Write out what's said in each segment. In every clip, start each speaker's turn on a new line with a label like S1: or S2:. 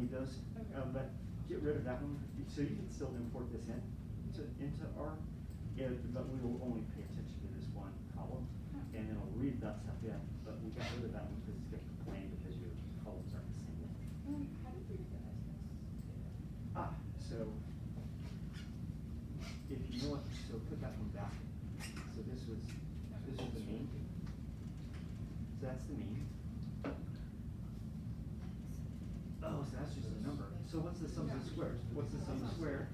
S1: need those, but get rid of that one, so you can still import this into R, but we will only pay attention to this one column, and it'll read that stuff in, but we got rid of that one because it's getting plain because your columns aren't the same.
S2: How did we get that?
S1: So if you know what, so put that one back. So this was the mean. So that's the mean. Oh, so that's just a number. So what's the sum of the squares? What's the sum of the square?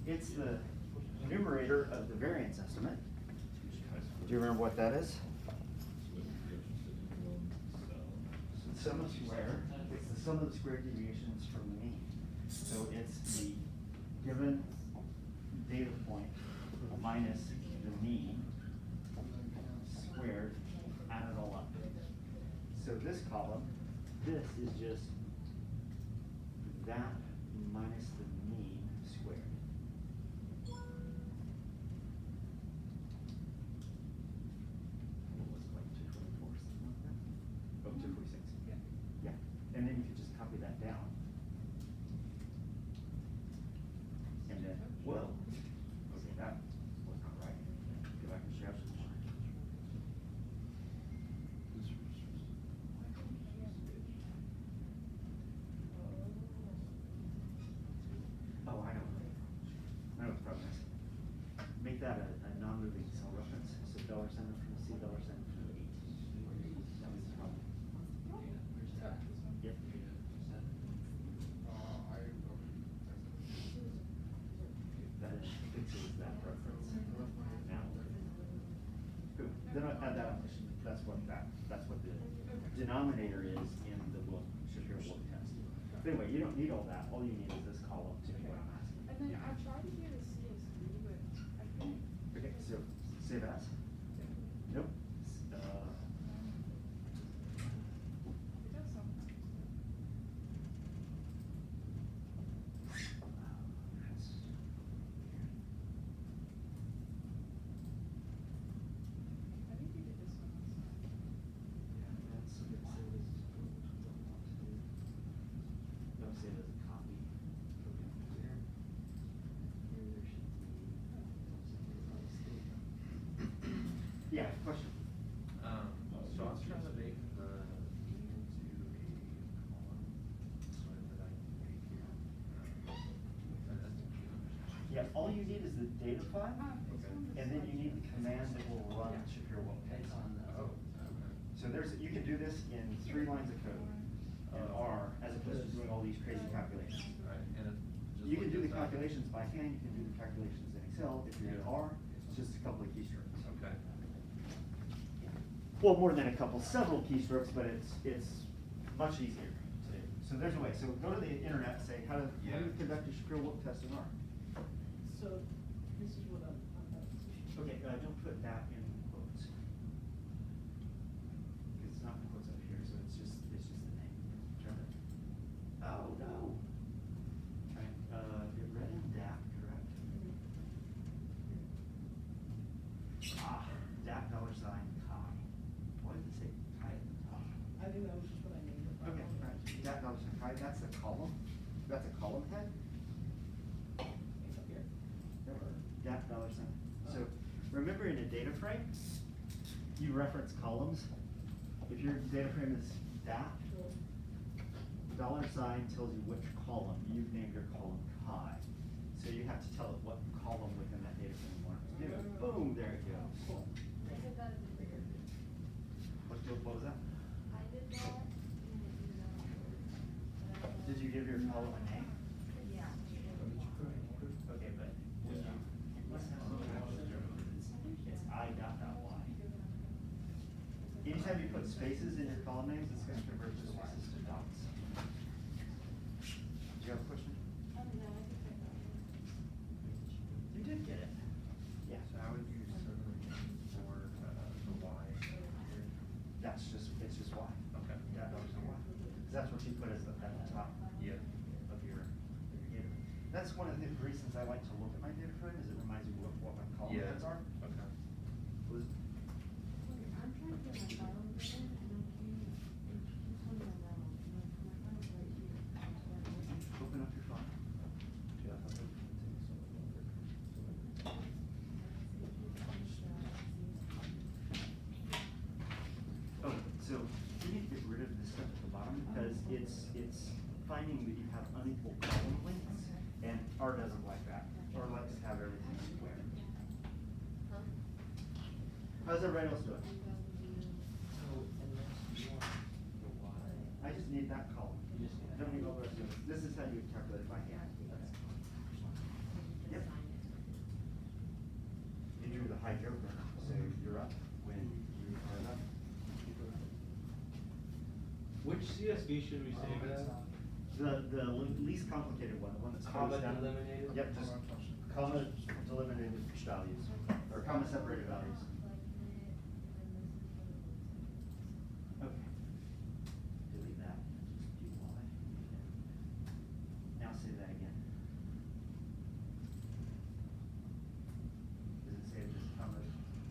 S1: It's the numerator of the variance estimate. Do you remember what that is? So the sum of square, it's the sum of the square deviations from the mean. So it's the given data point minus the mean squared, add it all up. So this column, this is just that minus the mean squared. What was it, like 224 or something like that? Oh, 246, yeah. Yeah, and then you could just copy that down. And then, whoa, okay, that was not right. Go back and share some. Oh, I know what the problem is. Make that a non-moving cell reference, so $, from the C, $, from the 18. That was the problem. Yep. That fixes that reference. Now, good. Then I'll add that. That's what the denominator is in the Shapiro Wilk test. But anyway, you don't need all that. All you need is this column to do what I'm asking.
S2: And then I tried to do the CSV, but I couldn't.
S1: Okay, so save as. Nope.
S2: It does sometimes. I think you did this one last time.
S1: Don't save it as a copy. Here there should be. Yeah, question.
S3: So I was trying to make the mean into a column so that I can make here.
S1: Yeah, all you need is the data file,
S2: Okay.
S1: and then you need the command that will run Shapiro Wilk test.
S3: Oh,
S1: So you can do this in 3 lines of code in R, as opposed to doing all these crazy calculations.
S3: right, and it just
S1: You can do the
S3: looks at that.
S1: calculations by hand, you can do the calculations in Excel. If you're in R, it's just a couple of keystrokes.
S3: Okay.
S1: Well, more than a couple, several keystrokes, but it's much easier to do. So there's a way. So go to the internet and say, how do you conduct a Shapiro Wilk test in R?
S4: So, this is what I'm
S1: Okay, don't put that in quotes. Because it's not in quotes up here, so it's just the name. Try that. Oh, no. Try, get red and DAP, correct? DAP $chi. Why did it say chi at the top?
S4: I think that was just what I named it.
S1: Okay, all right. DAP $chi, that's a column. That's a column head.
S4: It's up here.
S1: DAP $. So remember, in a data frame, you reference columns. If your data frame is DAP, $sign tells you which column. You've named your column chi. So you have to tell it what column within that data frame you want it to do. Boom, there it goes.
S4: Cool.
S5: I did that as a trigger.
S1: What was that?
S5: I did that in the email.
S1: Did you give your column a name?
S5: Yeah.
S1: Okay, but it's I.y. Anytime you put spaces in your column names, it's going to convert the spaces to dots. Do you have a question?
S5: Oh, no, I think I got it.
S1: You did get it. Yeah.
S3: So how would you serve for the Y here?
S1: It's just Y.
S3: Okay.
S1: Yeah, that was the Y. 'Cause that's what you put at the top
S3: Yeah.
S1: of your data. That's one of the reasons I like to look at my data frame, is it reminds me of what my column
S3: Yeah.
S1: heads are.
S3: Okay.
S1: Was,
S5: I'm trying to get my file together and I can't, it keeps on my
S1: finding that you have unequal column lengths, and R doesn't like that. R likes to have everything square. How's everybody else doing?
S3: So, unless you want the Y.
S1: I just need that column.
S3: You just need that.
S1: Don't need all the rest of it. This is how you calculate it by hand. Yep. You drew the high joker, so you're up when you are up.
S3: Which CSV should we save it as?
S1: The least complicated one, the one that's
S3: Comma
S1: closed down.
S3: delimited?
S1: Yep, just comma delimited values, or comma separated values. Okay. Delete that, just do Y. Now say that again. Does it say just comma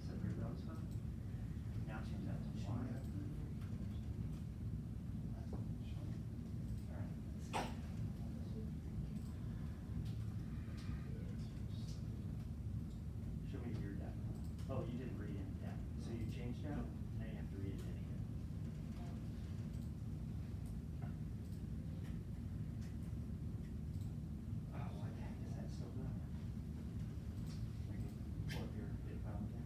S1: separated values? Now change that to Y. Alright, show me your data. Oh, you didn't read in data. So you changed that? Now you have to read it in again. Oh, what the heck is that still doing? We can pull up your bit file again.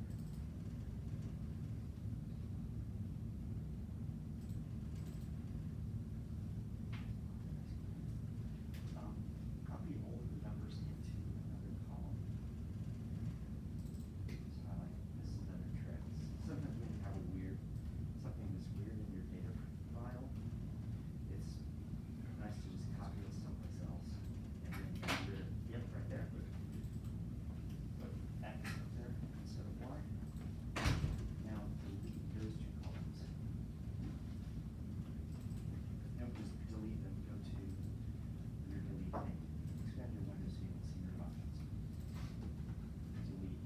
S1: Copy all of the numbers into another column. So I like, this is another trick. Sometimes when you have a weird, something that's weird in your data file, it's nice to just copy it someplace else. And then get rid of, yep, right there. Put X up there instead of Y. Now delete those two columns. Nope, just delete them, go to your delete thing. Expand your window so you can see your options. Delete.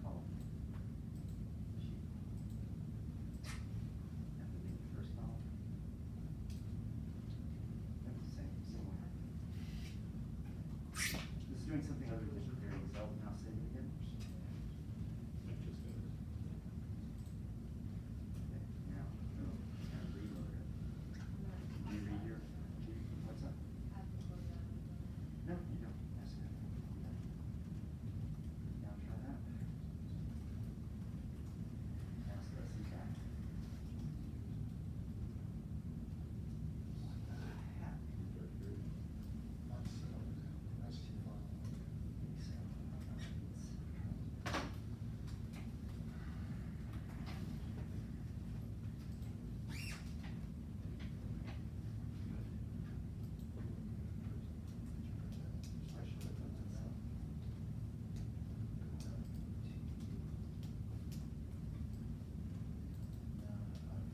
S1: Column. Sheet. Now delete the first column. That's the same way. This is doing something other than preparing Excel, now save it again. Okay, now, reload it. Do you read your, what's up? No, you don't. That's good. Now try that. Now let's see that. What the heck?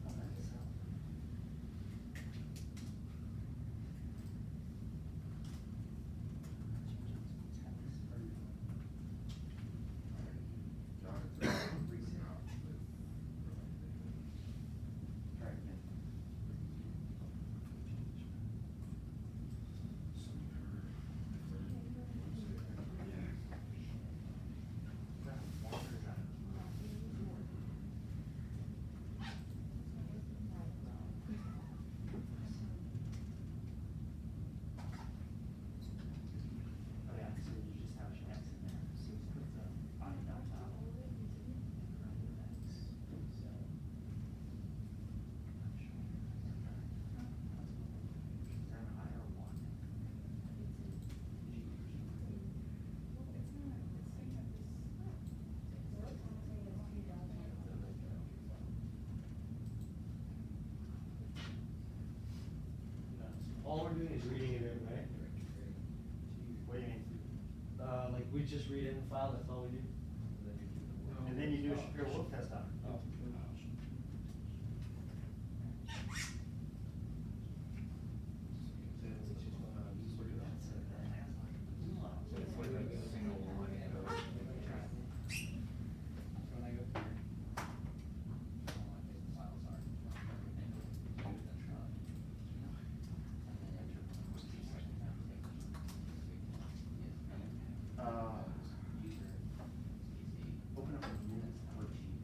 S1: Try it again. Oh yeah, so you just have an X in there, so you put the on the top. Is that an I or one?
S3: All we're doing is reading it in, right?
S1: What do you mean?
S3: Like we just read in the file, that's all we do?
S1: And then you do a Shapiro-Wilk test on it.
S3: Oh.
S1: Open up a units worksheet.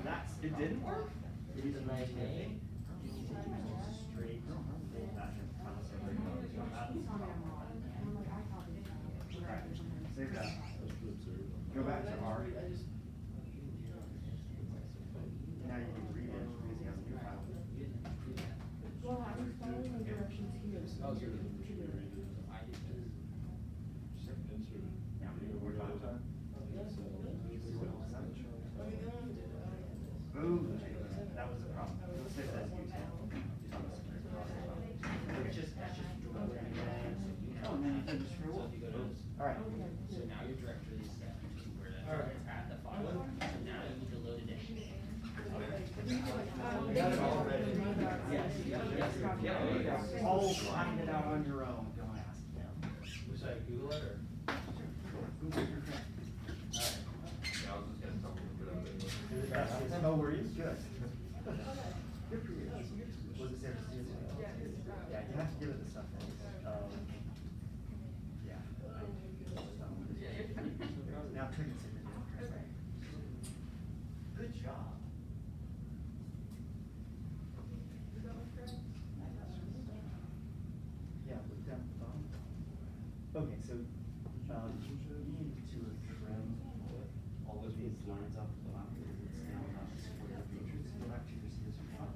S1: That's, it didn't work?
S6: It is a nice name.
S1: Straight, old fashioned house of regulars. Alright, save that. Go back to R. Now you can read it because he has a new file.
S4: Well, I was following the directions he was.
S3: Oh, so it should be read it.
S1: Now, we're done. See what else is on? Boom, that was the problem. Let's say that's used. It's just, oh, and then you can just screw up. Alright.
S6: So now your directory is set to where that's
S1: Alright.
S6: at the file. So now you need to load it in.
S1: We got it all ready. Yes, there you go. All find it out on your own, don't ask them.
S3: Was I Google it or?
S1: Google your friend. Alright.
S3: Yeah, I was just gonna tell them to put it up.
S1: Oh, were you? Good. Good for you. Was it San Francisco? Yeah, you have to give it the stuff. Yeah. Now turn it to good job. Yeah, with that. Okay, so, you need to trim all of these lines off the bottom, because it's now not a square matrix. Go back to your CSV file.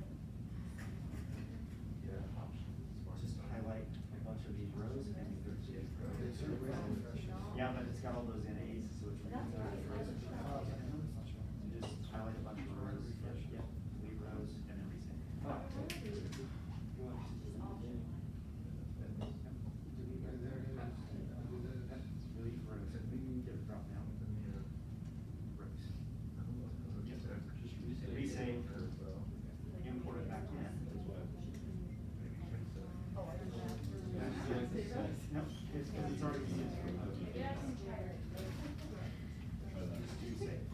S1: Just highlight a bunch of these rows and make them big. Yeah, but it's got all those NAs, so it's really frozen. So just highlight a bunch of rows, yeah, leave rows, and then reset. Delete rows, and we can get a drop down. Rows. Resave, import it back in. No, it's because it's already used for mode. Just do save.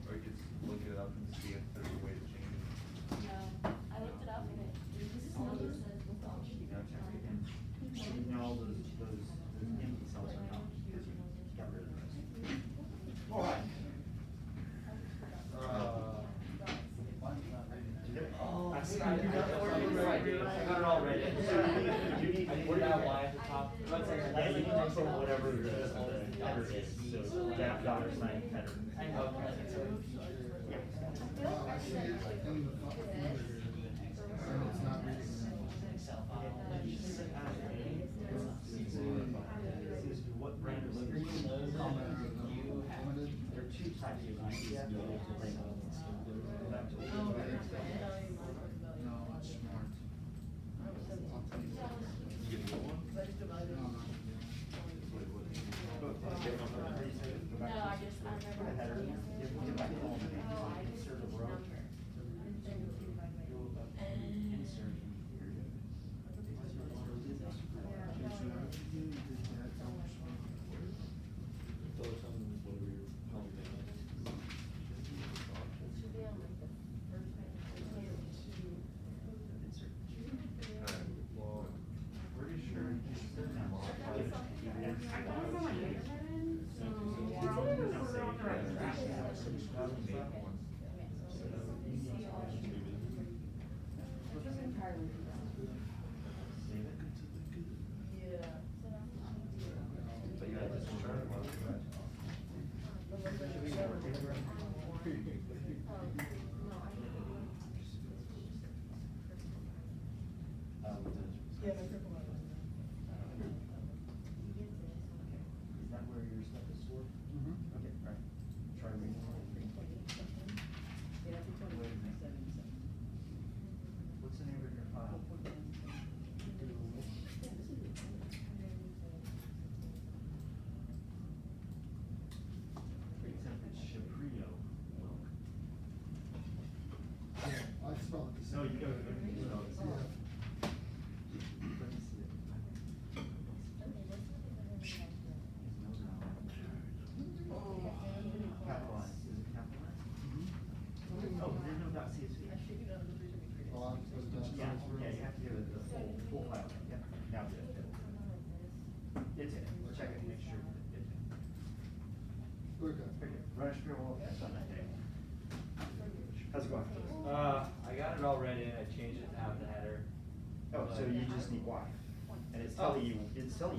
S3: Or you just look it up and see if there's a way to change it.
S5: No, I looked it up and it, all it says was the option.
S1: You gotta check it again. No, those empty cells are not, because you got rid of those. All right.
S6: Oh,
S1: I see.
S6: I got it all ready.
S1: You need,
S6: What do you want at the top?
S1: One second. Yeah, you need to put whatever the header is, so that dollar sign header.
S6: I know. Excel file.
S1: What brand of liquor you
S6: Those you have.
S1: There are two types of ICF.
S5: No, I just, I
S1: Put a
S5: remember.
S1: header, give back all the names,
S5: Oh, I just
S1: insert a row. Insert here.
S5: Should be on like the first
S1: Insert.
S3: Alright, well, pretty sure. But you had this chart one, right?
S4: Yeah, my purple one.
S1: Is that where your stuff is stored? Okay, all right. Try reading it.
S4: Yeah, I think 27.
S1: What's the name of your file? Run a spiel, well, that's on that day. How's it going?
S6: I got it all ready and I changed it to have the header.
S1: Oh, so you just need Y. And it's telling you,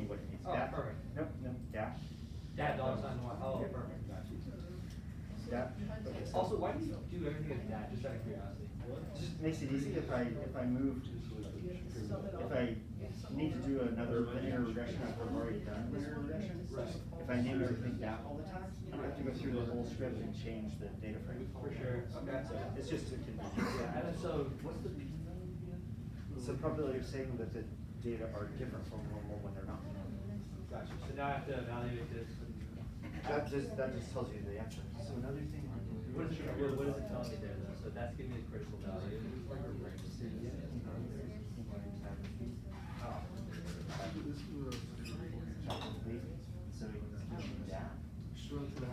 S1: what it needs.
S6: Oh,
S1: Dash.
S6: perfect.
S1: Nope, dash.
S6: That dollar sign one. Oh,
S1: Yeah.
S6: perfect, got you.
S1: Dash. Okay, so-
S6: Also, why do you do everything as that, just out of curiosity?
S1: Just makes it easy if I moved, if I need to do another linear regression after I've already done linear regression.
S6: Right.
S1: If I name everything that all the time, I don't have to go through the whole script and change the data frame.
S6: For sure, okay.
S1: So it's just a convenience.
S6: Yeah, and then so, what's the P?
S1: It's the probability of saying that the data are different from normal when they're not.
S6: Gotcha, so now I have to evaluate this and.
S1: That just tells you the answer. So another thing.
S6: What is it telling me there though? So that's giving me the critical value.
S1: So it's giving you that. Gives you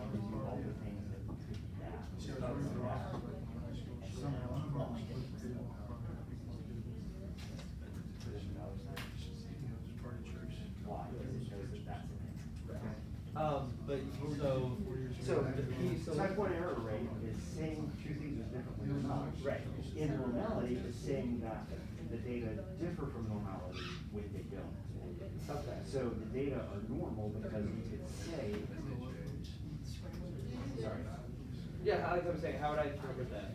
S1: all the things that could be that. Why? Because it shows that that's an answer.
S6: But
S1: So
S6: the P, so.
S1: type one error rate is saying two things are different when they're not.
S6: Right.
S1: In normality, it's saying that the data differ from normality when they don't.
S6: Okay.
S1: So the data are normal because you could say, sorry.
S6: Yeah, like I'm saying, how would I interpret that?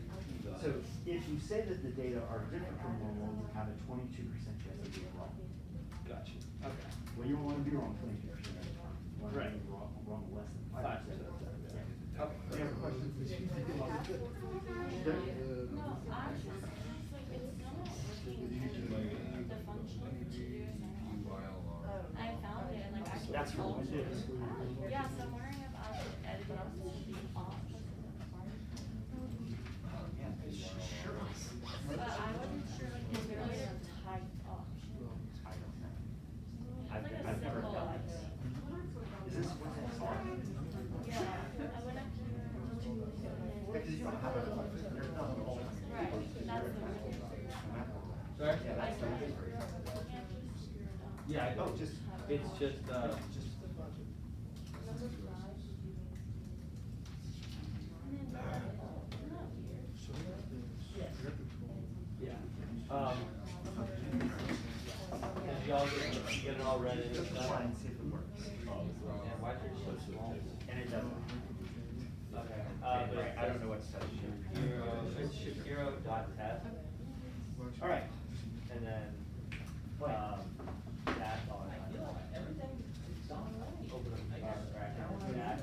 S1: So if you say that the data are different from normal, you have a 22% chance of being wrong.
S6: Gotcha. Okay.
S1: Well, you don't want to be wrong 22% of the time. You want to
S6: Right.
S1: be wrong less than 5%.
S6: 5%.
S1: Yeah.
S6: Okay.
S1: Any other questions?
S5: No, I was just like, it's still not working the function to do it now. I found it and like actually.
S1: That's for Windows.
S5: Yeah, so I'm wondering if I should edit it to be off.
S1: Sure.
S5: But I wasn't sure like is there like a type option?
S1: I don't know.
S5: It's like a
S1: I've never
S5: symbol,
S1: done
S5: I
S1: this.
S5: think.
S1: Is this what's on?
S5: Yeah, I went up to.
S1: Because you don't have a, there's not an all.
S5: Right, that's the rule.
S6: Sorry?
S1: Yeah, that's the rule.
S6: Yeah, I
S1: Oh,
S6: don't,
S1: just.
S6: it's just,
S1: Just.
S6: yeah. Did y'all get it all ready and
S1: Just
S6: stuff?
S1: try and see if it works.
S6: And why is it so small?
S1: And it doesn't.
S6: Okay, but
S1: Right, I don't know what to tell you.
S6: It's Shapiro.test,
S1: All right.
S6: and then, that on. Open up the bracket, that.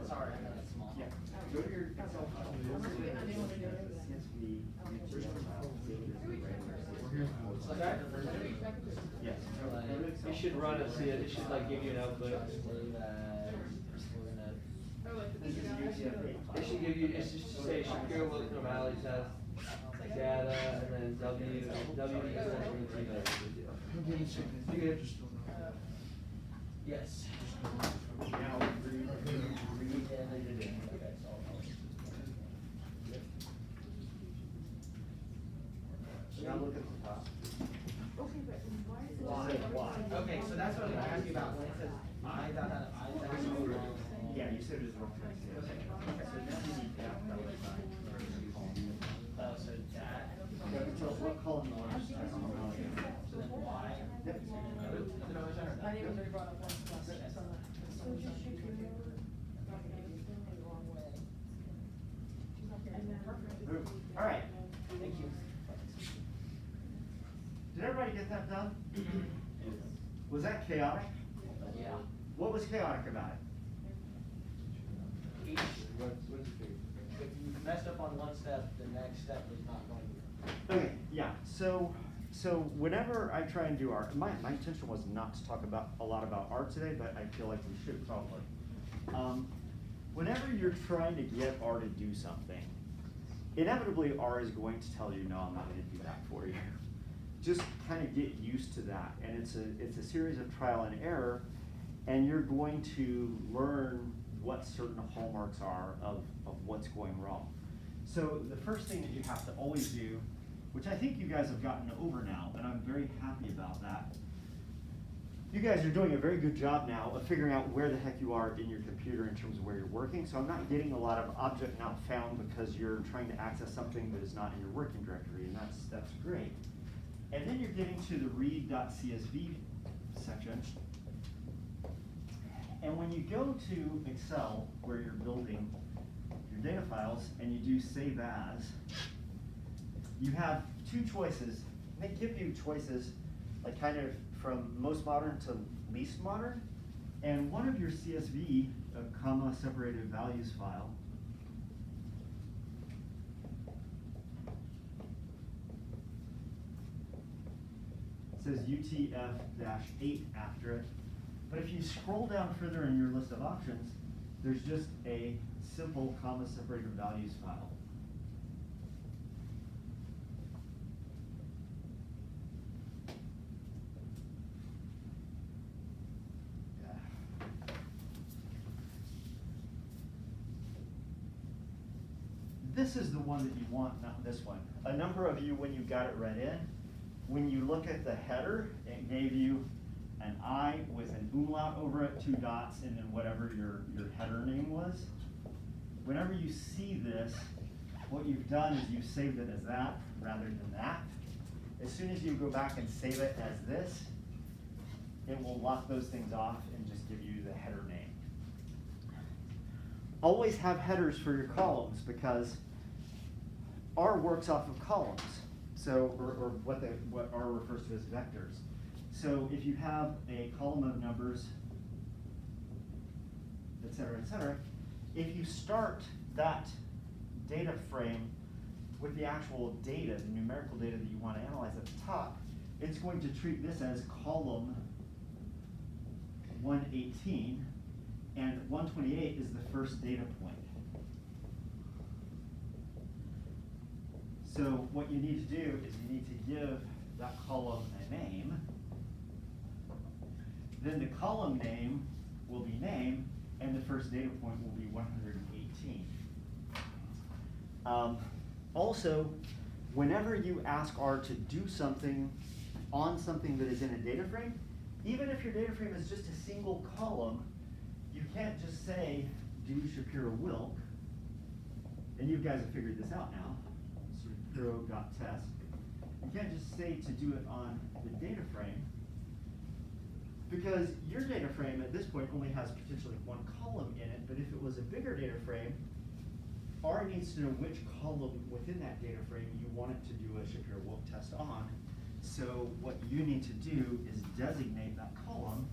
S6: Sorry, I got it small.
S1: Yeah. Go to your Excel file. CSV, Yes.
S6: You should run it, see it, it should like give you an output.
S1: This is UTF-8.
S6: It should give you, it should say Shapiro Willis normality test, data, and then W Yes.
S1: Now, now look at the top.
S4: Okay, but why is it?
S1: Why?
S2: Okay, so that's what I'm gonna ask you about, when it says I, that's so wrong.
S1: Yeah, you said it was wrong. So now you need that dollar sign.
S6: So that.
S1: Yeah, but tell us what column you want us to type on.
S2: So then why?
S1: Yep.
S4: I didn't really brought up one plus, I saw that. So just shoot your wrong way. And then perfect.
S1: All right.
S2: Thank you.
S1: Did everybody get that done? Was that chaotic?
S6: Yeah.
S1: What was chaotic about it?
S2: If you messed up on one step, the next step is not going to.
S1: Okay, yeah, so whenever I try and do art, my intention was not to talk about a lot about art today, but I feel like we should probably. Whenever you're trying to get R to do something, inevitably R is going to tell you, no, I'm not gonna do that for you. Just kind of get used to that, and it's a series of trial and error, and you're going to learn what certain hallmarks are of what's going wrong. So the first thing that you have to always do which I think you guys have gotten over now, and I'm very happy about that. You guys are doing a very good job now of figuring out where the heck you are in your computer in terms of where you're working. So I'm not getting a lot of object not found because you're trying to access something that is not in your working directory, and that's great. And then you're getting to the read.csv section. And when you go to Excel, where you're building your data files, and you do save as, you have two choices. They give you choices like kind of from most modern to least modern. And one of your CSV, a comma separated values file, says UTF-8 after it. But if you scroll down further in your list of options, there's just a simple comma separated values file. This is the one that you want, not this one. A number of you, when you got it read in, when you look at the header, it gave you an I with an umlaut over it, 2 dots, and then whatever your header name was. Whenever you see this, what you've done is you've saved it as that rather than that. As soon as you go back and save it as this, it will lock those things off and just give you the header name. Always have headers for your columns because R works off of columns, so or what R refers to as vectors. So if you have a column of numbers, et cetera, if you start that data frame with the actual data, the numerical data that you want to analyze at the top, it's going to treat this as column 118, and 128 is the first data point. So what you need to do is you need to give that column a name. Then the column name will be name, and the first data point will be 118. Also, whenever you ask R to do something on something that is in a data frame, even if your data frame is just a single column, you can't just say do Shapiro-Wilk, and you guys have figured this out now, Shapiro.test. You can't just say to do it on the data frame, because your data frame at this point only has potentially one column in it, but if it was a bigger data frame, R needs to know which column within that data frame you want it to do a Shapiro-Wilk test on. So what you need to do is designate that column,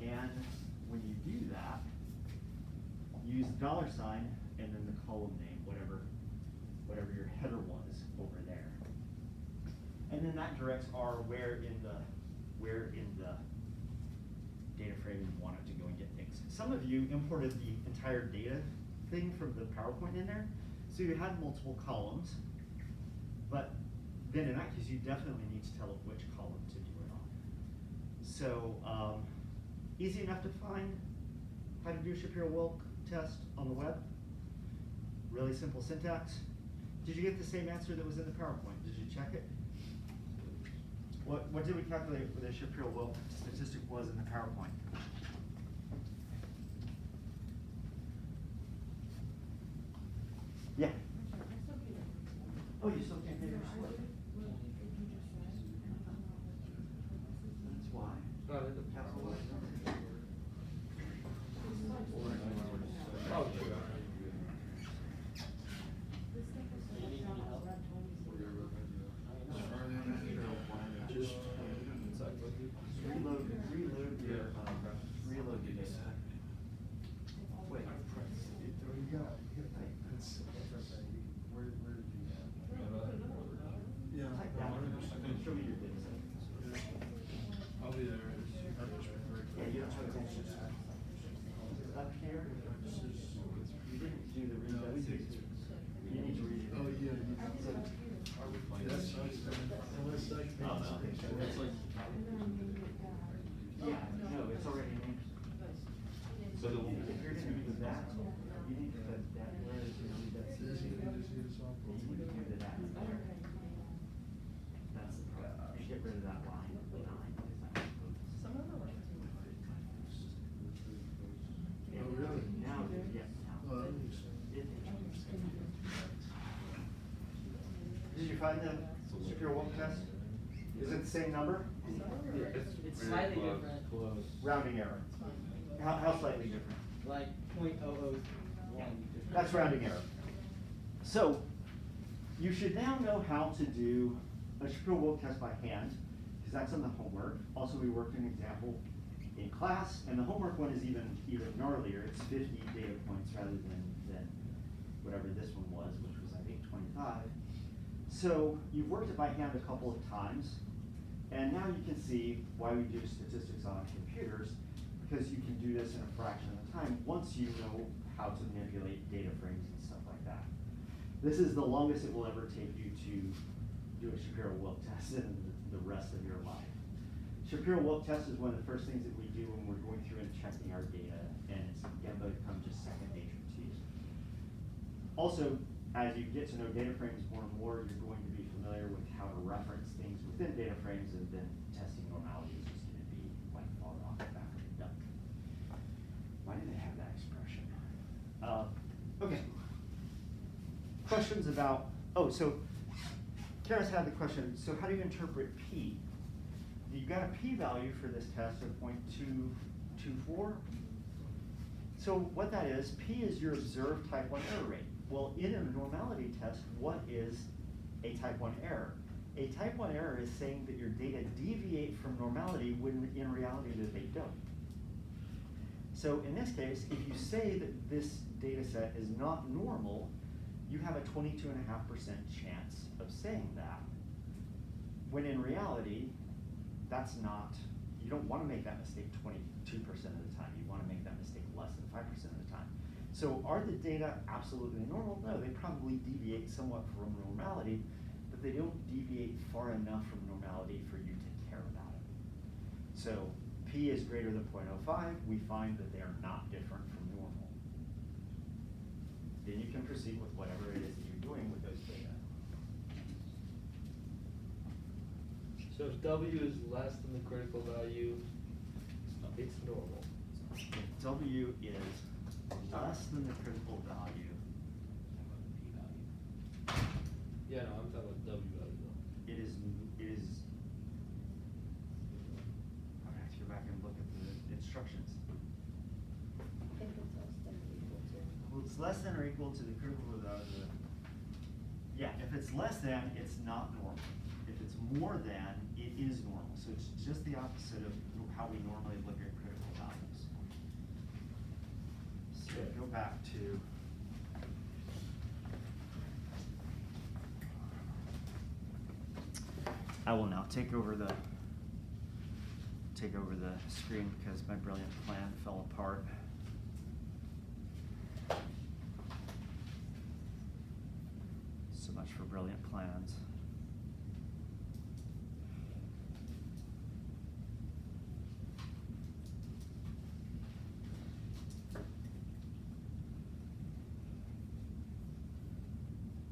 S1: and when you do that, use the $, and then the column name, whatever your header was over there. And then that directs R where in the data frame you want it to go and get things. Some of you imported the entire data thing from the PowerPoint in there, so you had multiple columns, but then in that case you definitely need to tell it which column to do it on. So easy enough to find how to do a Shapiro-Wilk test on the web. Really simple syntax. Did you get the same answer that was in the PowerPoint? Did you check it? What did we calculate what the Shapiro-Wilk statistic was in the PowerPoint? Yeah. Oh, you still can't pay your slip. That's why.
S6: Oh,
S1: Reload your data. Wait. Type that. Show me your data set.
S3: I'll be there.
S1: Yeah, you don't have attention. Up here, you didn't do the read.
S3: No, we did.
S1: You need to read it.
S3: Oh, yeah. That's
S1: Oh, no.
S3: That's like.
S1: Yeah, no, it's already named. So if you're gonna do that, you need to, where is your read that?
S3: This is
S1: You need to do that. find the Shapiro-Wilk test? Is it the same number?
S2: It's
S3: very
S2: slightly
S3: close.
S2: different,
S3: Close.
S1: Rounding error. How slightly different?
S2: like 0.001 different.
S1: That's rounding error. So, you should now know how to do a Shapiro-Wilk test by hand, because that's on the homework. Also, we worked an example in class, and the homework one is even gnarlier. It's 50 data points rather than whatever this one was, which was I think 25. So you've worked it by hand a couple of times, and now you can see why we do statistics on computers, because you can do this in a fraction of the time once you know how to manipulate data frames and stuff like that. This is the longest it will ever take you to do a Shapiro-Wilk test in the rest of your life. Shapiro-Wilk test is one of the first things that we do when we're going through and checking our data, and it's going to become just second nature to you. Also, as you get to know data frames more and more, you're going to be familiar with how to reference things within data frames, and then testing normality is just going to be like falling off the back of a duck. Why do they have that expression? Okay. Questions about, oh, so Karis had the question, so how do you interpret P? You got a p-value for this test of 0.224. So what that is, P is your observed type 1 error rate. Well, in a normality test, what is a type 1 error? A type 1 error is saying that your data deviate from normality when in reality that they don't. So in this case, if you say that this data set is not normal, you have a 22.5% chance of saying that. When in reality, that's not, you don't want to make that mistake 22% of the time. You want to make that mistake less than 5% of the time. So are the data absolutely normal? No, they probably deviate somewhat from normality, but they don't deviate far enough from normality for you to care about it. So P is greater than 0.05, we find that they are not different from normal. Then you can proceed with whatever it is that you're doing with those data.
S6: So if W is less than the critical value, it's normal.
S1: If W is less than the critical value,
S6: Yeah, no, I'm talking about W value though.
S1: it is, I have to go back and look at the instructions. Well, it's less than or equal to the critical value. Yeah, if it's less than, it's not normal. If it's more than, it is normal. So it's just the opposite of how we normally look at critical values. So go back to I will now take over the screen because my brilliant plan fell apart. So much for brilliant plans.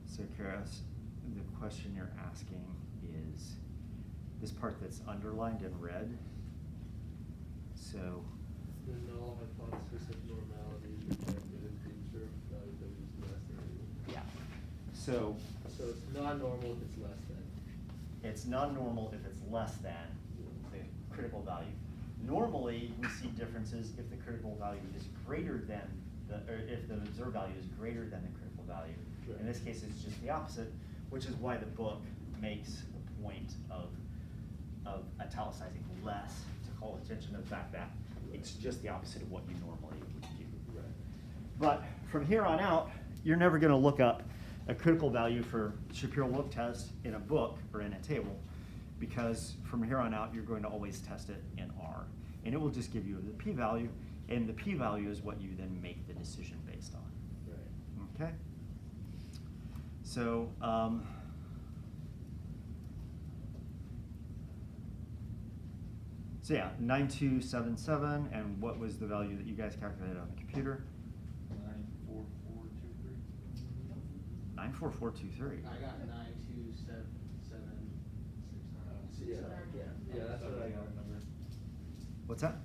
S1: So Karis, the question you're asking is this part that's underlined in red. So
S6: The null hypothesis of normality is rejected if the observed value W is less than or equal.
S1: yeah. So
S6: it's not normal if it's less than.
S1: it's not normal if it's less than the critical value. Normally, we see differences if the critical value is greater than or if the observed value is greater than the critical value.
S6: Right.
S1: In this case, it's just the opposite, which is why the book makes a point of italicizing less to call attention to the fact that it's just the opposite of what you normally would do.
S6: Right.
S1: But from here on out, you're never going to look up a critical value for Shapiro-Wilk test in a book or in a table, because from here on out, you're going to always test it in R. And it will just give you the p-value, and the p-value is what you then make the decision based on.
S6: Right.
S1: Okay? So, yeah, 9277, and what was the value that you guys calculated on the computer?
S3: 94423.
S1: 94423.
S2: I got 92776.
S6: Yeah, that's what I got.
S1: What's that?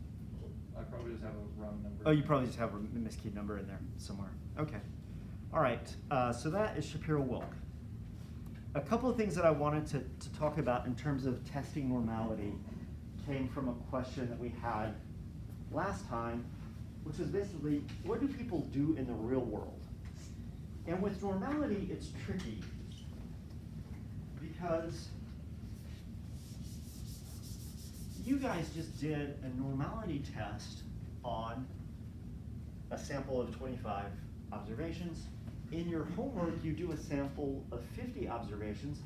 S3: I probably just have a wrong number.
S1: Oh, you probably just have a miskeyed number in there somewhere. Okay. All right, so that is Shapiro-Wilk. a couple of things that I wanted to talk about in terms of testing normality came from a question that we had last time, which was basically, what do people do in the real world? And with normality, it's tricky because you guys just did a normality test on a sample of 25 observations. In your homework, you do a sample of 50 observations,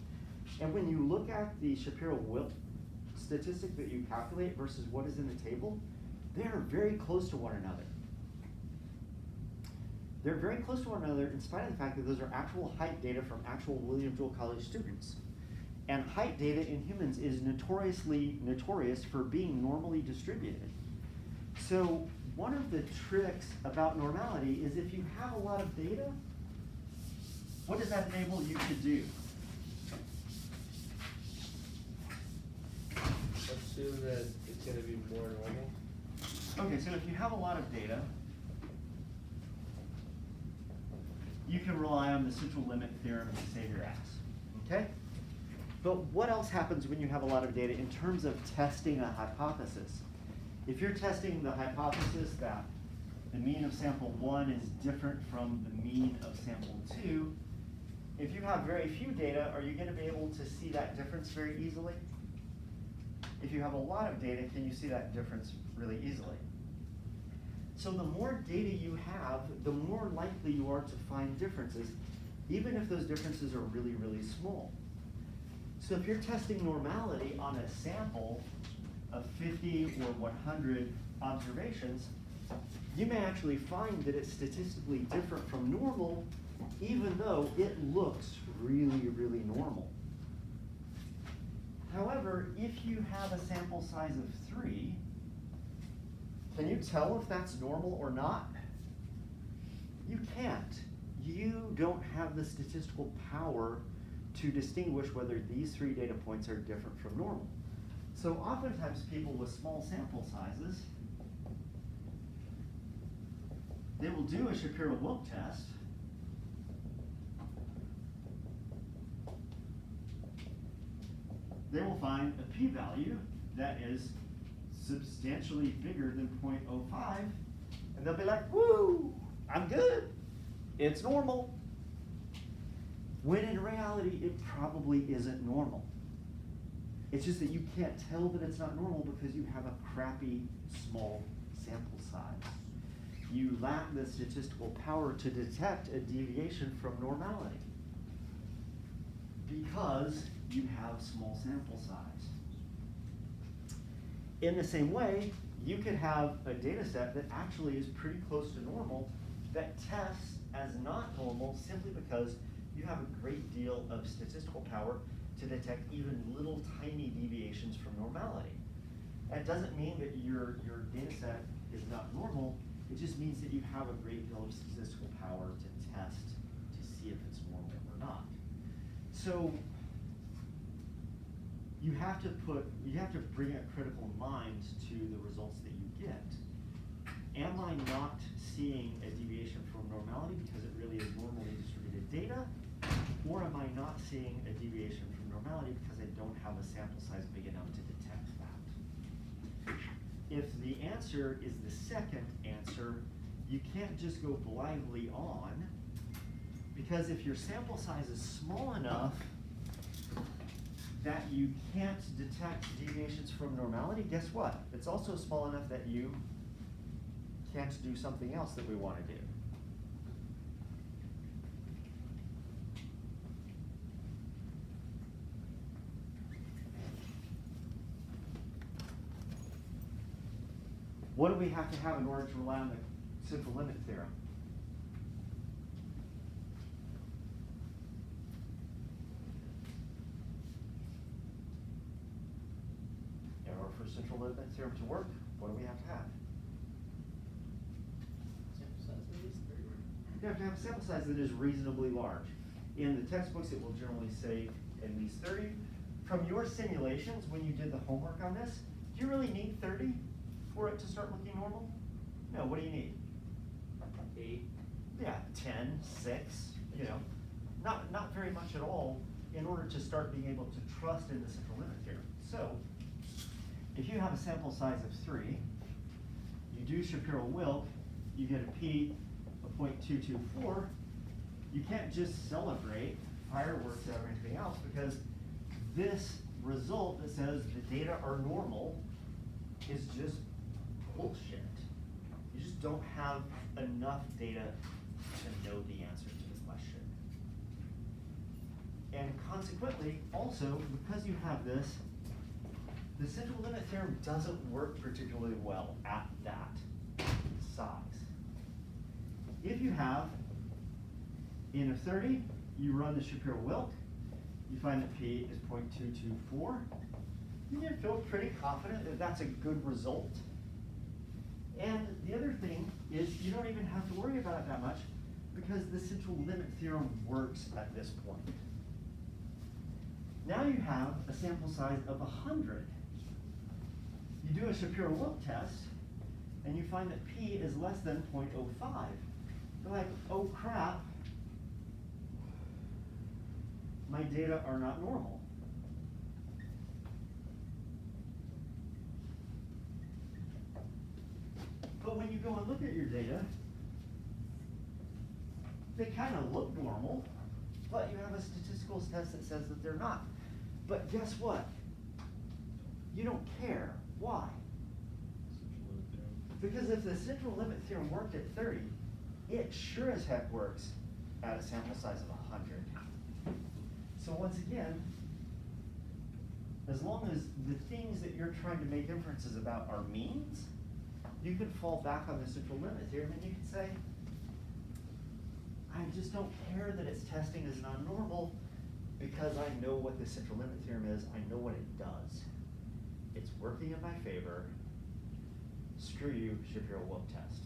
S1: and when you look at the Shapiro-Wilk statistic that you calculate versus what is in the table, they are very close to one another. They're very close to one another in spite of the fact that those are actual height data from actual William Jewell College students. And height data in humans is notorious for being normally distributed. So one of the tricks about normality is if you have a lot of data, what does that enable you to do?
S6: Assume that it's gonna be more normal.
S1: Okay, so if you have a lot of data, you can rely on the central limit theorem to save your ass, okay? But what else happens when you have a lot of data in terms of testing a hypothesis? If you're testing the hypothesis that the mean of sample 1 is different from the mean of sample 2, if you have very few data, are you going to be able to see that difference very easily? If you have a lot of data, can you see that difference really easily? So the more data you have, the more likely you are to find differences, even if those differences are really, really small. So if you're testing normality on a sample of 50 or 100 observations, you may actually find that it's statistically different from normal, even though it looks really, really normal. However, if you have a sample size of 3, can you tell if that's normal or not? You can't. You don't have the statistical power to distinguish whether these 3 data points are different from normal. So oftentimes people with small sample sizes, they will do a Shapiro-Wilk test, they will find a p-value that is substantially bigger than 0.05, and they'll be like, woo, I'm good, it's normal. When in reality, it probably isn't normal. It's just that you can't tell that it's not normal because you have a crappy small sample size. You lack the statistical power to detect a deviation from normality because you have small sample size. In the same way, you could have a data set that actually is pretty close to normal that tests as not normal simply because you have a great deal of statistical power to detect even little tiny deviations from normality. That doesn't mean that your data set is not normal, it just means that you have a great deal of statistical power to test to see if it's normal or not. So you have to bring a critical mind to the results that you get. Am I not seeing a deviation from normality because it really is normally distributed data? Or am I not seeing a deviation from normality because I don't have a sample size big enough to detect that? If the answer is the second answer, you can't just go blindly on, because if your sample size is small enough that you can't detect deviations from normality, guess what? It's also small enough that you can't do something else that we want to do. What do we have to have in order to rely on the central limit theorem? In order for central limit theorem to work, what do we have to have?
S2: Sample size at least 30.
S1: You have to have a sample size that is reasonably large. In the textbooks, it will generally say at least 30. From your simulations, when you did the homework on this, do you really need 30 for it to start looking normal? No, what do you need?
S6: 8.
S1: Yeah, 10, 6, you know, not very much at all. in order to start being able to trust in the central limit theorem. So, if you have a sample size of 3, you do Shapiro-Wilk, you get a p of 0.224, you can't just celebrate fireworks or anything else, because this result that says the data are normal is just bullshit. You just don't have enough data to know the answer to the question. And consequently, also, because you have this, the central limit theorem doesn't work particularly well at that size. If you have n of 30, you run the Shapiro-Wilk, you find that p is 0.224, you can feel pretty confident that that's a good result. And the other thing is you don't even have to worry about it that much because the central limit theorem works at this point. Now you have a sample size of 100. You do a Shapiro-Wilk test and you find that p is less than 0.05. You're like, oh crap, my data are not normal. But when you go and look at your data, they kind of look normal, but you have a statistical test that says that they're not. But guess what? You don't care. Why? Because if the central limit theorem worked at 30, it sure as heck works at a sample size of 100. So once again, as long as the things that you're trying to make inferences about are means, you can fall back on the central limit theorem and you can say, I just don't care that it's testing as non-normal because I know what the central limit theorem is, I know what it does. It's working in my favor. Screw you, Shapiro-Wilk test.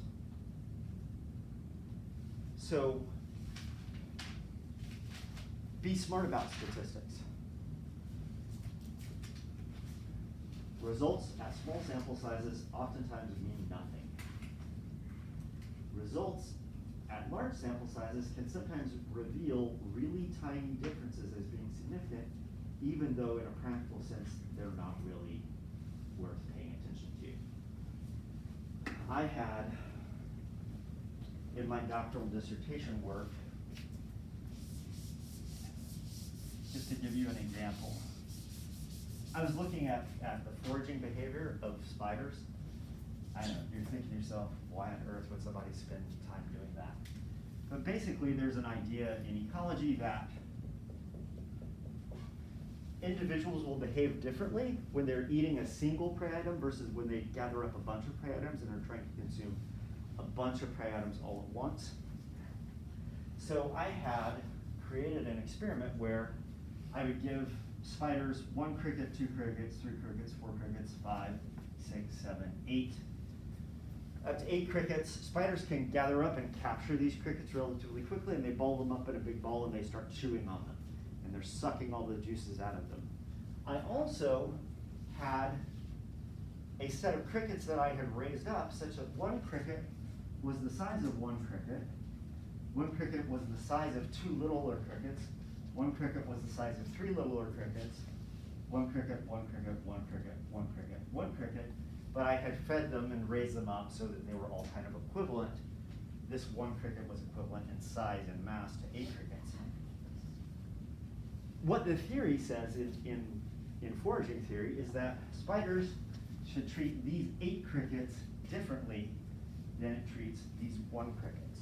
S1: So, be smart about statistics. Results at small sample sizes oftentimes mean nothing. Results at large sample sizes can sometimes reveal really tiny differences as being significant, even though in a practical sense they're not really worth paying attention to. I had, in my doctoral dissertation work, just to give you an example, I was looking at the foraging behavior of spiders. I know, you're thinking to yourself, why on earth would somebody spend time doing that? But basically there's an idea in ecology that individuals will behave differently when they're eating a single prey item versus when they gather up a bunch of prey items and are trying to consume a bunch of prey items all at once. So I had created an experiment where I would give spiders 1 cricket, 2 crickets, 3 crickets, 4 crickets, 5, 6, 7, 8. Up to 8 crickets. Spiders can gather up and capture these crickets relatively quickly, and they ball them up in a big ball and they start chewing on them. And they're sucking all the juices out of them. I also had a set of crickets that I had raised up such that 1 cricket was the size of 1 cricket, 1 cricket was the size of 2 littler crickets, 1 cricket was the size of 3 littler crickets, 1 cricket, 1 cricket, 1 cricket, 1 cricket, 1 cricket, but I had fed them and raised them up so that they were all kind of equivalent. This 1 cricket was equivalent in size and mass to 8 crickets. What the theory says in foraging theory is that spiders should treat these 8 crickets differently than it treats these 1 crickets.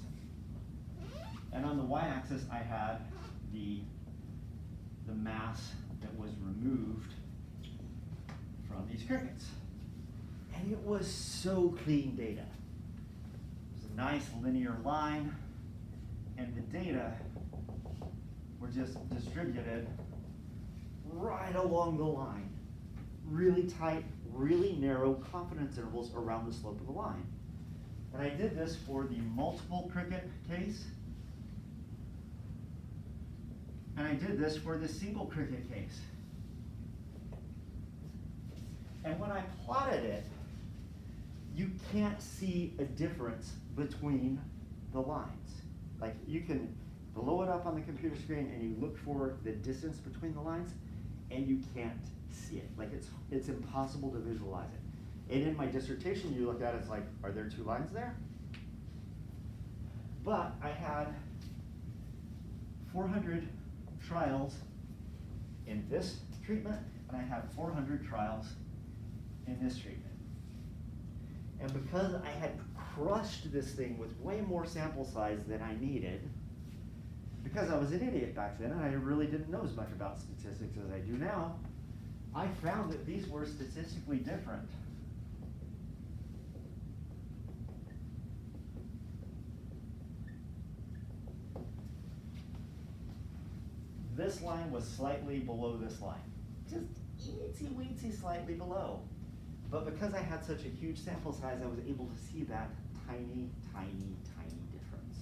S1: And on the y-axis I had the mass that was removed from these crickets. And it was so clean data. It was a nice linear line, and the data were just distributed right along the line. Really tight, really narrow confidence intervals around the slope of the line. And I did this for the multiple cricket case, and I did this for the single cricket case. And when I plotted it, you can't see a difference between the lines. Like you can blow it up on the computer screen and you look for the distance between the lines, and you can't see it. Like it's impossible to visualize it. And in my dissertation, you look at it, it's like, are there 2 lines there? But I had 400 trials in this treatment, and I had 400 trials in this treatment. And because I had crushed this thing with way more sample size than I needed, because I was an idiot back then and I really didn't know as much about statistics as I do now, I found that these were statistically different. This line was slightly below this line. Just itsy weetsy slightly below. But because I had such a huge sample size, I was able to see that tiny, tiny, tiny difference.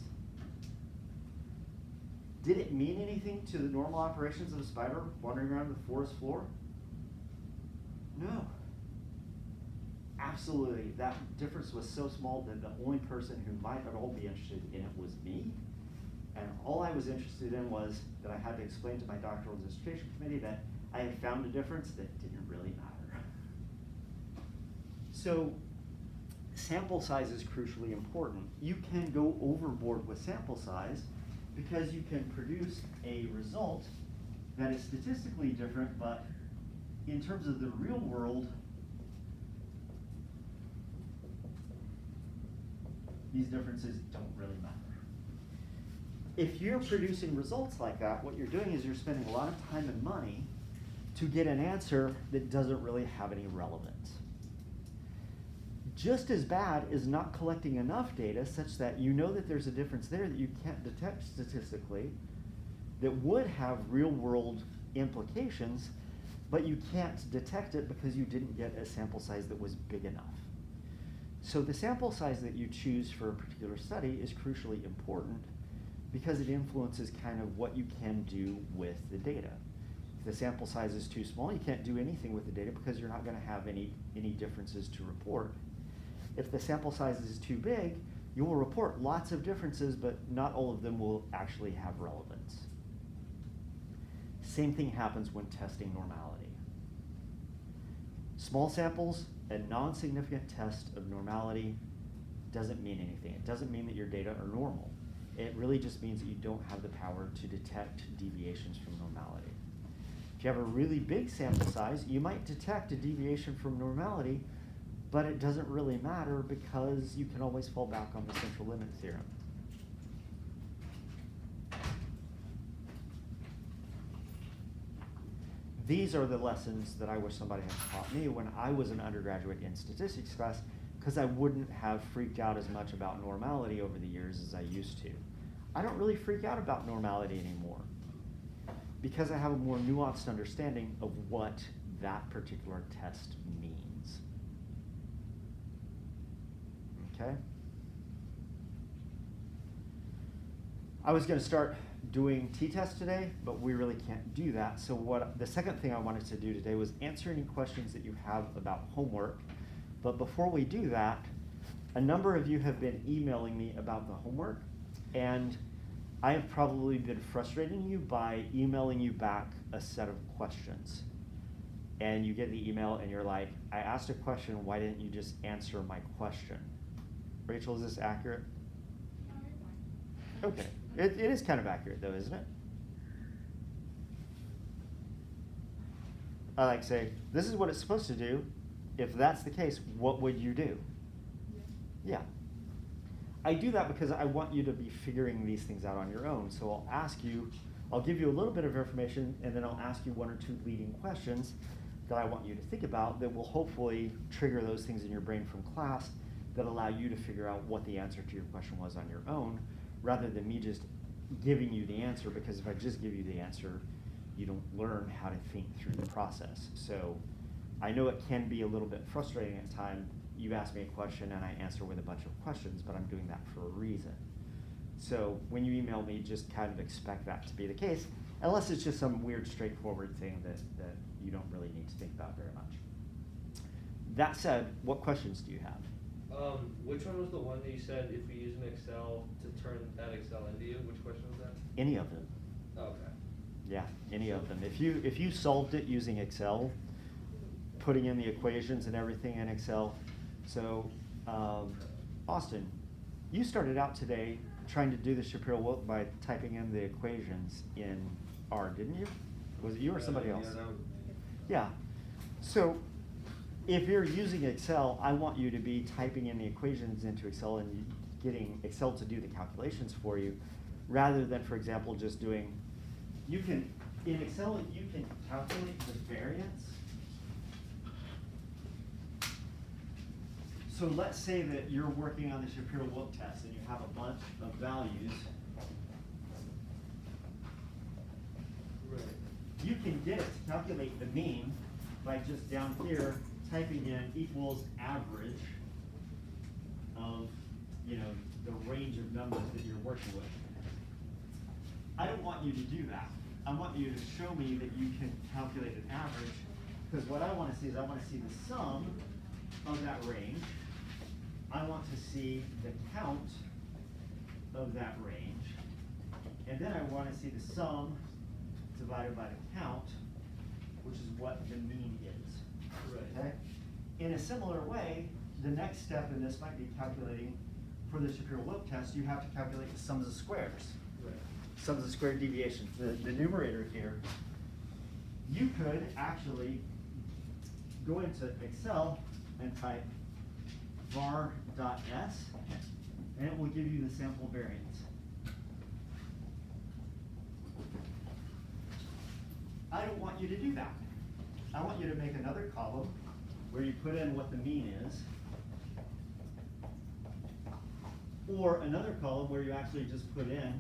S1: Did it mean anything to the normal operations of a spider wandering around the forest floor? No. Absolutely. That difference was so small that the only person who might at all be interested in it was me. And all I was interested in was that I had to explain to my doctoral dissertation committee that I had found a difference that didn't really matter. So sample size is crucially important. You can go overboard with sample size because you can produce a result that is statistically different, but in terms of the real world, these differences don't really matter. If you're producing results like that, what you're doing is you're spending a lot of time and money to get an answer that doesn't really have any relevance. Just as bad is not collecting enough data such that you know that there's a difference there that you can't detect statistically that would have real world implications, but you can't detect it because you didn't get a sample size that was big enough. So the sample size that you choose for a particular study is crucially important because it influences kind of what you can do with the data. If the sample size is too small, you can't do anything with the data because you're not going to have any differences to report. If the sample size is too big, you will report lots of differences, but not all of them will actually have relevance. Same thing happens when testing normality. Small samples, a non-significant test of normality doesn't mean anything. It doesn't mean that your data are normal. It really just means that you don't have the power to detect deviations from normality. If you have a really big sample size, you might detect a deviation from normality, but it doesn't really matter because you can always fall back on the central limit theorem. These are the lessons that I wish somebody had taught me when I was an undergraduate in statistics class, because I wouldn't have freaked out as much about normality over the years as I used to. I don't really freak out about normality anymore because I have a more nuanced understanding of what that particular test means. Okay? I was going to start doing t-tests today, but we really can't do that. So the second thing I wanted to do today was answer any questions that you have about homework. But before we do that, a number of you have been emailing me about the homework, and I have probably been frustrating you by emailing you back a set of questions. And you get the email and you're like, I asked a question, why didn't you just answer my question? Rachel, is this accurate? Okay, it is kind of accurate though, isn't it? I like say, this is what it's supposed to do. If that's the case, what would you do? Yeah. I do that because I want you to be figuring these things out on your own. So I'll ask you, I'll give you a little bit of information, and then I'll ask you one or two leading questions that I want you to think about that will hopefully trigger those things in your brain from class that allow you to figure out what the answer to your question was on your own, rather than me just giving you the answer, because if I just give you the answer, you don't learn how to think through the process. So I know it can be a little bit frustrating at times. You ask me a question and I answer with a bunch of questions, but I'm doing that for a reason. So when you email me, just kind of expect that to be the case, unless it's just some weird, straightforward thing that you don't really need to think about very much. That said, what questions do you have?
S6: Which one was the one that you said if we use an Excel to turn that Excel into you? Which question was that?
S1: Any of them.
S6: Oh, okay.
S1: Yeah, any of them. If you solved it using Excel, putting in the equations and everything in Excel. So, Austin, you started out today trying to do the Shapiro-Wilk by typing in the equations in R, didn't you? Was it you or somebody else?
S3: Yeah, that was.
S1: Yeah. So, if you're using Excel, I want you to be typing in the equations into Excel and getting Excel to do the calculations for you, rather than, for example, just doing, in Excel, you can calculate the variance. So let's say that you're working on the Shapiro-Wilk test and you have a bunch of values.
S6: Right.
S1: You can get it to calculate the mean by just down here typing in equals average of, the range of numbers that you're working with. I don't want you to do that. I want you to show me that you can calculate an average, because what I want to see is I want to see the sum of that range. I want to see the count of that range. And then I want to see the sum divided by the count, which is what the mean is.
S6: Right.
S1: Okay? In a similar way, the next step in this might be calculating, for the Shapiro-Wilk test, you have to calculate the sums of squares.
S6: Right.
S1: Sums of squared deviations. The numerator here, you could actually go into Excel and type var.s, and it will give you the sample variance. I don't want you to do that. I want you to make another column where you put in what the mean is, or another column where you actually just put in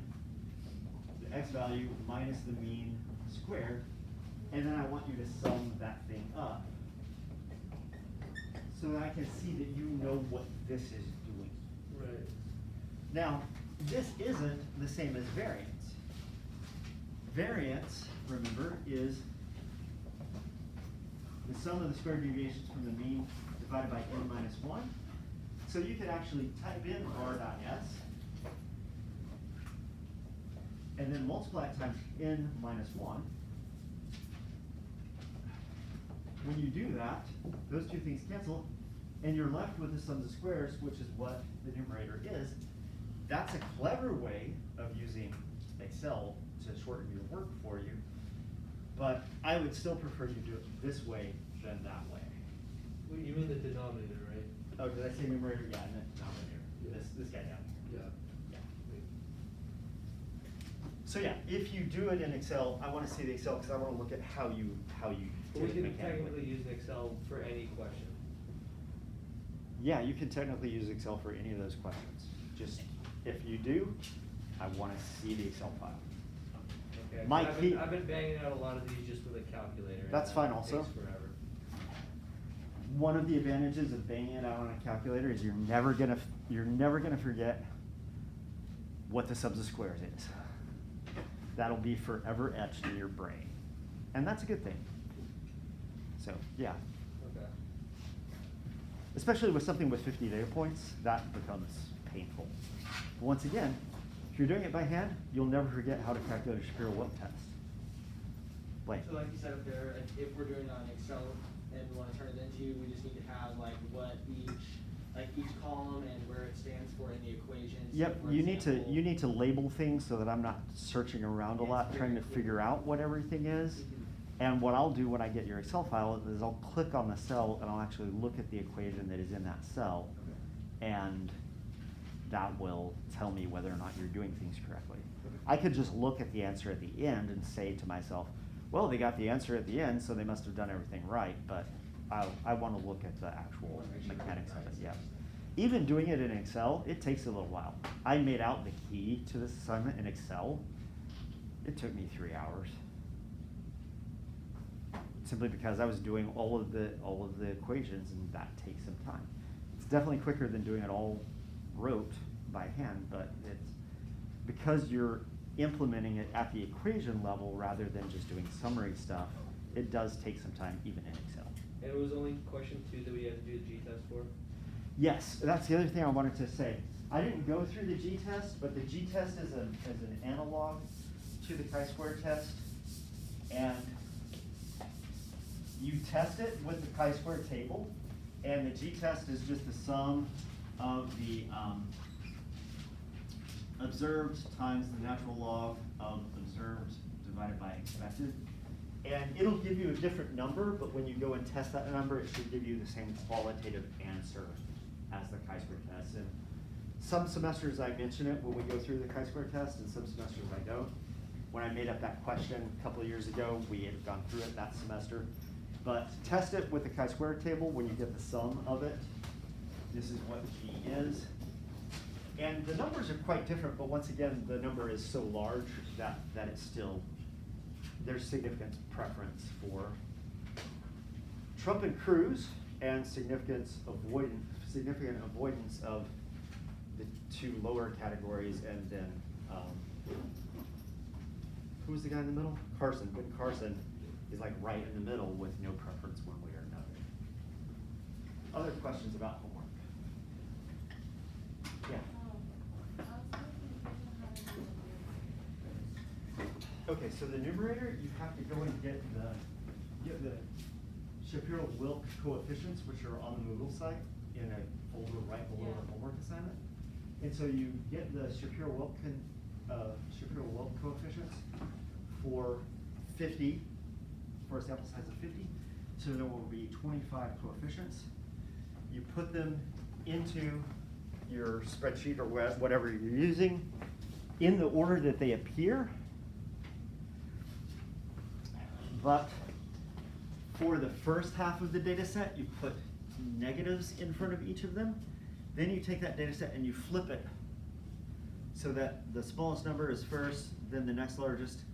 S1: the x value minus the mean squared, and then I want you to sum that thing up so that I can see that you know what this is doing.
S6: Right.
S1: Now, this isn't the same as variance. Variance, remember, is the sum of the squared deviations from the mean divided by n minus 1. So you could actually type in r.s and then multiply it times n minus 1. When you do that, those two things cancel, and you're left with the sums of squares, which is what the numerator is. That's a clever way of using Excel to shorten your work for you, but I would still prefer you do it this way than that way.
S6: Well, you mean the denominator, right?
S1: Oh, did I say numerator? Yeah, I meant denominator.
S6: Yeah.
S1: This guy down.
S6: Yeah.
S1: Yeah. So yeah, if you do it in Excel, I want to see the Excel because I want to look at how you
S6: But
S1: did
S6: we
S1: it
S6: can
S1: mechanically.
S6: technically use an Excel for any question.
S1: Yeah, you can technically use Excel for any of those questions. Just if you do, I want to see the Excel file.
S6: Okay.
S1: My key-
S6: I've been banging out a lot of these just with a calculator. and
S1: That's
S6: that
S1: fine also.
S6: Takes forever.
S1: One of the advantages of banging it out on a calculator is you're never gonna forget what the sums of squares is. That'll be forever etched in your brain, and that's a good thing. So yeah,
S6: Okay.
S1: especially with something with 50 data points, that becomes painful. But once again, if you're doing it by hand, you'll never forget how to calculate a Shapiro-Wilk test. Blaine.
S2: So like you said up there, if we're doing on Excel and we wanna turn it into, we just need to have like what each column and where it stands for in the equations. So
S1: Yep,
S2: for
S1: you need
S2: example-
S1: to label things so that I'm not searching around a
S2: It's
S1: lot trying to
S2: very
S1: figure
S2: clear.
S1: out what everything is.
S2: Mhm.
S1: And what I'll do when I get your Excel file is I'll click on the cell and I'll actually look at the equation that is in that cell. And that will tell me whether or not you're doing things correctly. I could just look at the answer at the end and say to myself, well, they got the answer at the end, so they must have done everything right, but I want to look at the actual mechanics of it, yeah. Even doing it in Excel, it takes a little while. I made out the key to this assignment in Excel. It took me 3 hours. Simply because I was doing all of the equations, and that takes some time. It's definitely quicker than doing it all rote by hand, but it's because you're implementing it at the equation level rather than just doing summary stuff, it does take some time even in Excel.
S6: And it was only question 2 that we had to do the G-test for?
S1: Yes, that's the other thing I wanted to say. I didn't go through the g-test, but the g-test is an analog to the chi-square test. And you test it with the chi-square table, and the g-test is just the sum of the observed times the natural log of observed divided by expected. And it'll give you a different number, but when you go and test that number, it should give you the same qualitative answer as the chi-square test. And some semesters I mention it when we go through the chi-square test, and some semesters I don't. When I made up that question a couple of years ago, we had gone through it that semester. But test it with the chi-square table when you get the sum of it. This is what G is. And the numbers are quite different, but once again, the number is so large that it's still, there's significant preference for Trump and Cruz, and significant avoidance of the two lower categories, and then who's the guy in the middle? Carson. Ben Carson is like right in the middle with no preference one way or another. Other questions about homework? Yeah. Okay, so the numerator, you have to go and get the Shapiro-Wilk coefficients, which are on the Moodle site in a folder right below the homework assignment. And so you get the Shapiro-Wilk coefficients for 50, for a sample size of 50. So there will be 25 coefficients. You put them into your spreadsheet or whatever you're using in the order that they appear. But for the first half of the data set, you put negatives in front of each of them. Then you take that data set and you flip it so that the smallest number is first, then the next largest,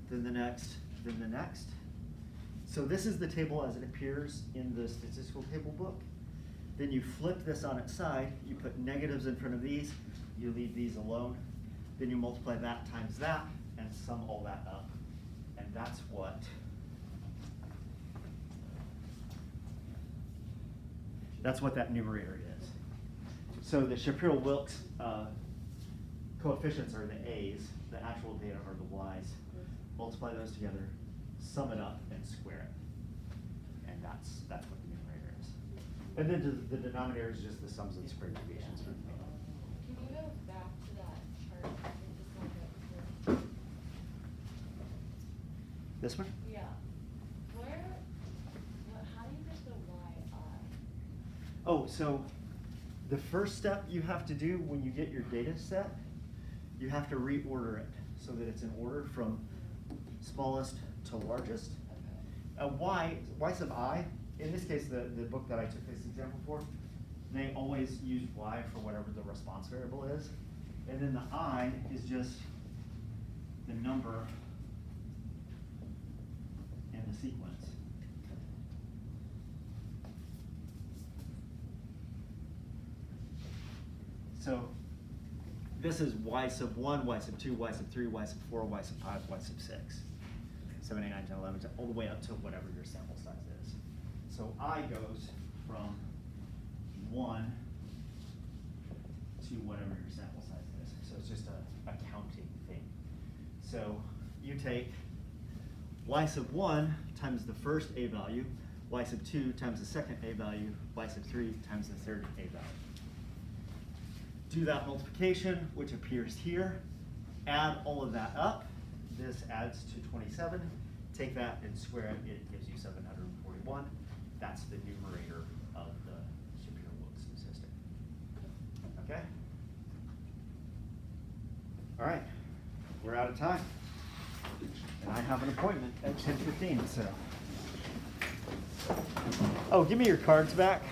S1: then the next, then the next. So this is the table as it appears in the statistical table book. Then you flip this on its side, you put negatives in front of these, you leave these alone. Then you multiply that times that and sum all that up. And that's what that numerator is. So the Shapiro-Wilkes coefficients are the A's, the actual data are the Y's. Multiply those together, sum it up, and square it. And that's what the numerator is. And then the denominator is just the sums and square deviations.
S5: Can you go back to that chart? Just like
S1: This one?
S5: yeah. How do you get the YI?
S1: Oh, so the first step you have to do when you get your data set, you have to reorder it so that it's in order from smallest to largest.
S5: Okay.
S1: Y sub I, in this case, the book that I took this example for, they always use Y for whatever the response variable is. And then the I is just the number and the sequence. So this is Y sub 1, Y sub 2, Y sub 3, Y sub 4, Y sub 5, Y sub 6. 7, 8, 9, 10, 11, all the way up to whatever your sample size is. So I goes from 1 to whatever your sample size is. So it's just a counting thing. So you take Y sub 1 times the first A value, Y sub 2 times the second A value, Y sub 3 times the third A value. Do that multiplication, which appears here. Add all of that up. This adds to 27. Take that and square it. It gives you 741. That's the numerator of the Shapiro-Wilkes statistic. Okay? All right. We're out of time. And I have an appointment at 10:15, so. Oh, give me your cards back.